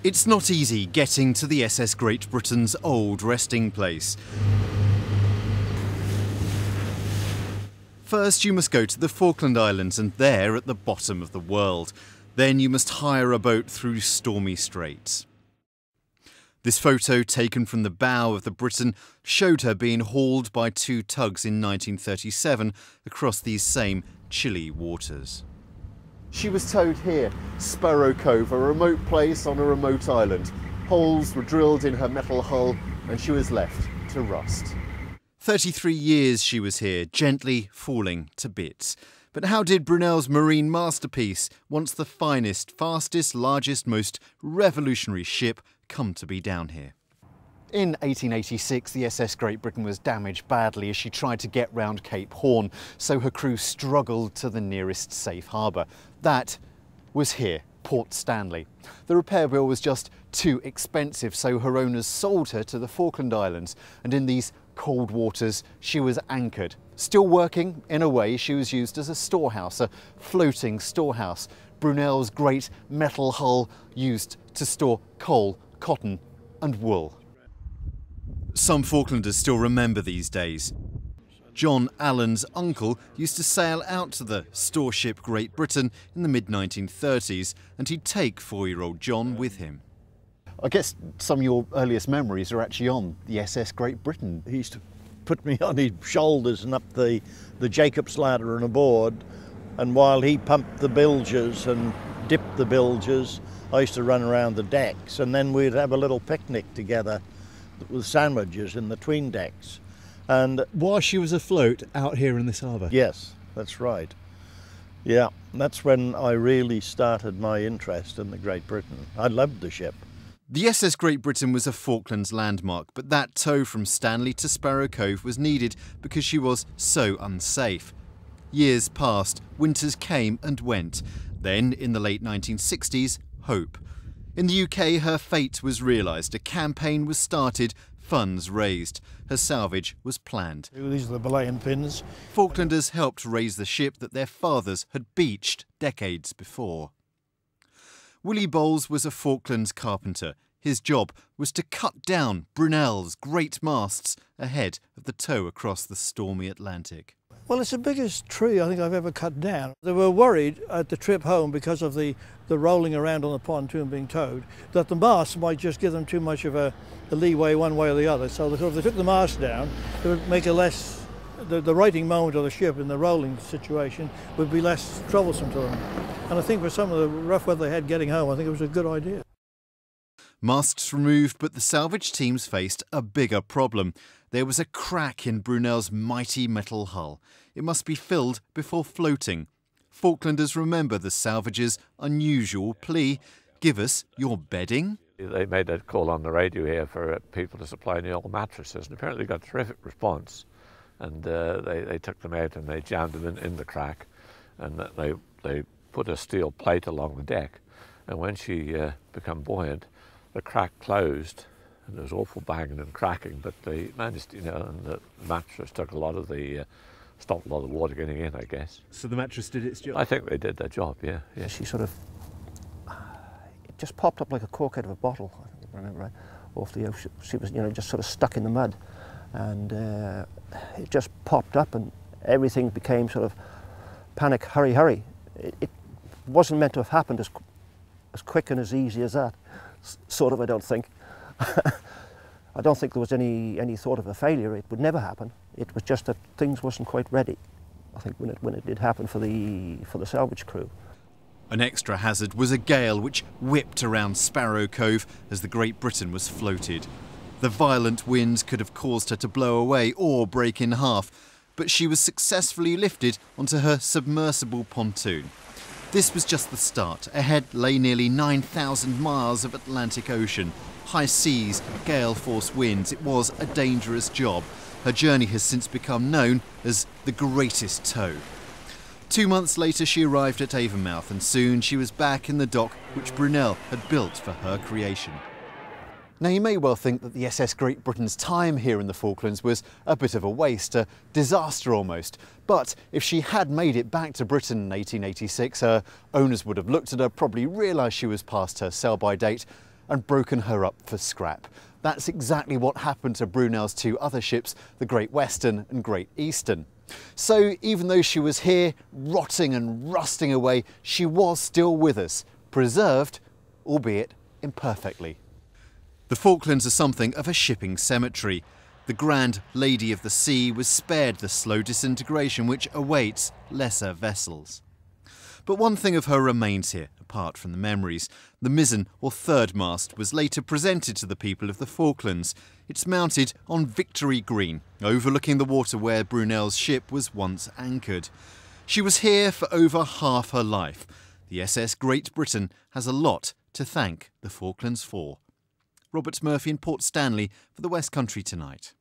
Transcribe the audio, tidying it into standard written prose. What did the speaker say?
It's not easy getting to the SS Great Britain's old resting place. First, you must go to the Falkland Islands, and they're at the bottom of the world. Then you must hire a boat through stormy straits. This photo, taken from the bow of the Britain, showed her being hauled by two tugs in 1937 across these same chilly waters. She was towed here, Sparrow Cove, a remote place on a remote island. Holes were drilled in her metal hull and she was left to rust. 33 years she was here, gently falling to bits. But how did Brunel's marine masterpiece, once the finest, fastest, largest, most revolutionary ship, come to be down here? In 1886, the SS Great Britain was damaged badly as she tried to get round Cape Horn, so her crew struggled to the nearest safe harbour. That was here, Port Stanley. The repair bill was just too expensive, so her owners sold her to the Falkland Islands, and in these cold waters she was anchored. Still working, in a way, she was used as a storehouse, a floating storehouse. Brunel's great metal hull used to store coal, cotton and wool. Some Falklanders still remember these days. John Allen's uncle used to sail out to the store ship Great Britain in the mid-1930s, and he'd take 4-year-old John with him. I guess some of your earliest memories are actually on the SS Great Britain. He used to put me on his shoulders and up the Jacob's ladder and aboard, and while he pumped the bilges and dipped the bilges, I used to run around the decks, and then we'd have a little picnic together with sandwiches in the tween decks. And while she was afloat out here in this harbour? Yes, that's right. Yeah, that's when I really started my interest in the Great Britain. I loved the ship. The SS Great Britain was a Falklands landmark, but that tow from Stanley to Sparrow Cove was needed because she was so unsafe. Years passed, winters came and went. Then, in the late 1960s, hope. In the UK, her fate was realised. A campaign was started, funds raised. Her salvage was planned. These are the belaying pins. Falklanders helped raise the ship that their fathers had beached decades before. Willie Bowles was a Falklands carpenter. His job was to cut down Brunel's great masts ahead of the tow across the stormy Atlantic. Well, it's the biggest tree I think I've ever cut down. They were worried at the trip home because of the rolling around on the pontoon being towed, that the mast might just give them too much of a leeway one way or the other. So if they took the mast down, it would make it less, the righting moment of the ship in the rolling situation would be less troublesome to them. And I think for some of the rough weather they had getting home, I think it was a good idea. Masts removed, but the salvage teams faced a bigger problem. There was a crack in Brunel's mighty metal hull. It must be filled before floating. Falklanders remember the salvage's unusual plea, "Give us your bedding." They made a call on the radio here for people to supply new old mattresses, and apparently got a terrific response. And they took them out and they jammed them in the crack, and they put a steel plate along the deck. And when she became buoyant, the crack closed, and there was awful banging and cracking, but they managed, and the mattress took a lot of the, stopped a lot of the water getting in, I guess. So the mattress did its job? I think they did their job, yeah. She sort of, it just popped up like a cork out of a bottle, if I remember right, off the ocean. She was, just sort of stuck in the mud, and it just popped up, and everything became sort of panic, hurry, hurry. It wasn't meant to have happened as quick and as easy as that. Sort of, I don't think. I don't think there was any thought of a failure. It would never happen. It was just that things wasn't quite ready, I think, when it did happen for the salvage crew. An extra hazard was a gale which whipped around Sparrow Cove as the Great Britain was floated. The violent winds could have caused her to blow away or break in half, but she was successfully lifted onto her submersible pontoon. This was just the start. Ahead lay nearly 9,000 miles of Atlantic Ocean. High seas, gale-force winds. It was a dangerous job. Her journey has since become known as the greatest tow. 2 months later she arrived at Avonmouth, and soon she was back in the dock which Brunel had built for her creation. Now, you may well think that the SS Great Britain's time here in the Falklands was a bit of a waste, a disaster almost. But if she had made it back to Britain in 1886, her owners would have looked at her, probably realised she was past her sell-by date, and broken her up for scrap. That's exactly what happened to Brunel's two other ships, the Great Western and Great Eastern. So even though she was here, rotting and rusting away, she was still with us, preserved, albeit imperfectly. The Falklands are something of a shipping cemetery. The Grand Lady of the Sea was spared the slow disintegration which awaits lesser vessels. But one thing of her remains here, apart from the memories. The mizzen or third mast was later presented to the people of the Falklands. It's mounted on Victory Green, overlooking the water where Brunel's ship was once anchored. She was here for over half her life. The SS Great Britain has a lot to thank the Falklands for. Robert Murphy in Port Stanley for the West Country Tonight.